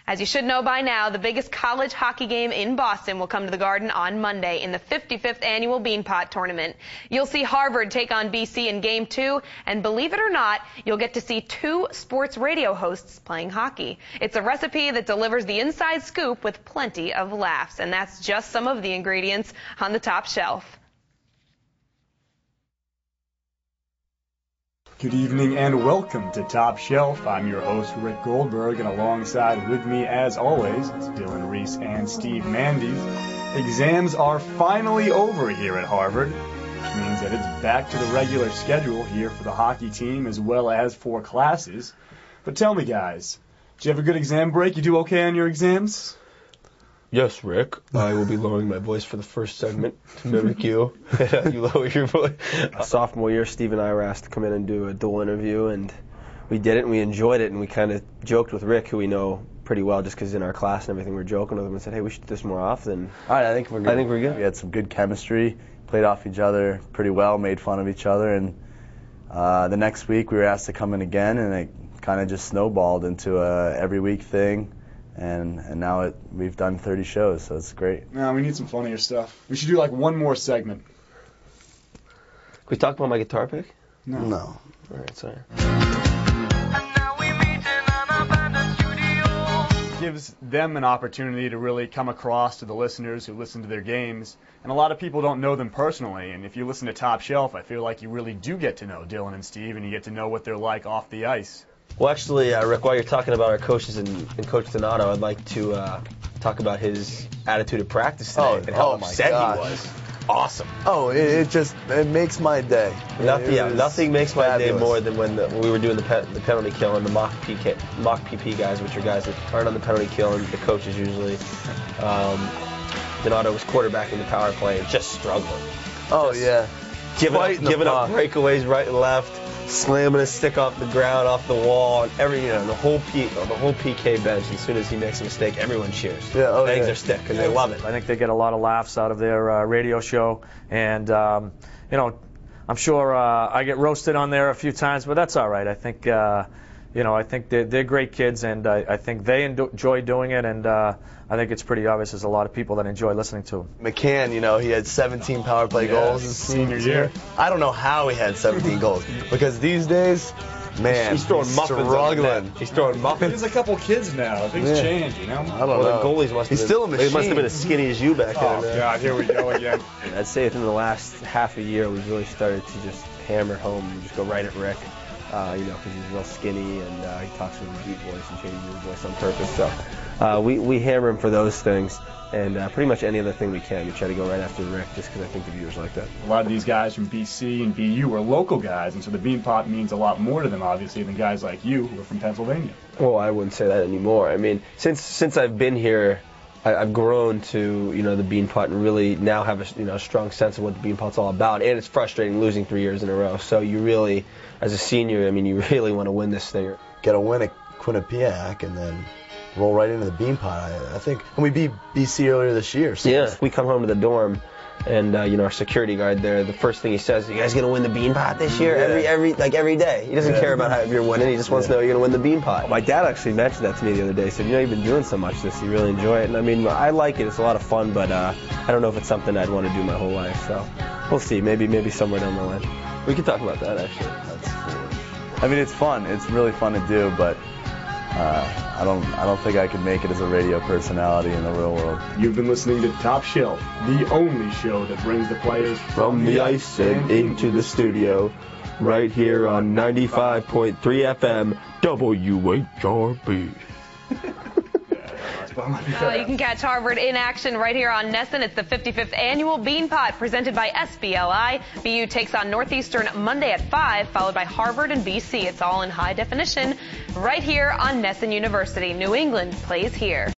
As you should know by now, the biggest college hockey game in Boston will come to the Garden on Monday in the 55th annual Beanpot Tournament. You'll see Harvard take on BC in Game 2, and believe it or not, you'll get to see 2 sports radio hosts playing hockey. It's a recipe that delivers the inside scoop with plenty of laughs, and that's just some of the ingredients on the top shelf. Good evening and welcome to Top Shelf. I'm your host, Rick Goldberg, and alongside with me, as always, is Dylan Reese and Steve Mandes. Exams are finally over here at Harvard, which means that it's back to the regular schedule here for the hockey team as well as for classes. But tell me, guys, did you have a good exam break? You do okay on your exams? Yes, Rick. I will be lowering my voice for the first segment to mimic you. You lower your voice. Sophomore year, Steve and I were asked to come in and do a dual interview, and we did it, and we enjoyed it, and we kind of joked with Rick, who we know pretty well just because in our class and everything, we were joking with him and said, hey, we should do this more often. All right, I think we're good. We had some good chemistry, played off each other pretty well, made fun of each other, and the next week we were asked to come in again, and it kind of just snowballed into a every week thing. And now we've done 30 shows, so it's great. No, we need some funnier stuff. We should do like one more segment. Can we talk about my guitar pick? No. All right, sorry. Gives them an opportunity to really come across to the listeners who listen to their games. And a lot of people don't know them personally. And if you listen to Top Shelf, I feel like you really do get to know Dylan and Steve, and you get to know what they're like off the ice. Well, actually, Rick, while you're talking about our coaches and Coach Donato, I'd like to talk about his attitude at practice today and how upset he was. Awesome. Oh, it makes my day. Nothing makes my day more than when we were doing the penalty kill and the mock PP guys, which are guys that aren't on the penalty kill, and the coaches usually. Donato was quarterbacking the power play and just struggling. Giving up breakaways right and left. Slamming a stick off the ground, off the wall, and the whole PK bench. As soon as he makes a mistake, everyone cheers. Bangs their stick, and they love it. I think they get a lot of laughs out of their radio show, and I'm sure I get roasted on there a few times, but that's all right. I think I think they're great kids, and I think they enjoy doing it, and I think it's pretty obvious there's a lot of people that enjoy listening to him. McCann, he had 17 power play goals his senior year. I don't know how he had 17 goals, because these days, man, he's throwing muffins struggling. He's throwing muffins. There's a couple kids now. Things change, I don't know. The goalies must have still a machine. They must have been as skinny as you back then. Oh, God, here we go again. I'd say within the last half a year, we've really started to just hammer home and just go right at Rick. Because he's real skinny and he talks with a deep voice and changes his voice on purpose. So we hammer him for those things, and pretty much any other thing we can. We try to go right after Rick just because I think the viewers like that. A lot of these guys from BC and BU are local guys, and so the Beanpot means a lot more to them, obviously, than guys like you who are from Pennsylvania. Well, I wouldn't say that anymore. I mean, since I've been here, I've grown to the Beanpot and really now have a strong sense of what the Beanpot's all about. And it's frustrating losing 3 years in a row. So you really, as a senior, you really want to win this thing. Get a win at Quinnipiac and then roll right into the Beanpot. I think, and we beat BC earlier this year. So yeah, we come home to the dorm. And our security guard there, the first thing he says, "You guys gonna win the Beanpot this year?" Every day. He doesn't care about how you're winning. He just wants to know you're gonna win the Beanpot. My dad actually mentioned that to me the other day. He said, "You've been doing so much this, you really enjoy it." And I like it. It's a lot of fun, but I don't know if it's something I'd want to do my whole life. So we'll see. Maybe somewhere down the line. We can talk about that actually. That's foolish. It's fun. It's really fun to do, but I don't think I could make it as a radio personality in the real world. You've been listening to Top Shelf, the only show that brings the players from the ice and into the studio, right here on 95.3 FM WHRB. You can catch Harvard in action right here on NESN. It's the 55th annual Beanpot presented by SBLI. BU takes on Northeastern Monday at 5, followed by Harvard and BC. It's all in high definition right here on NESN University. New England plays here.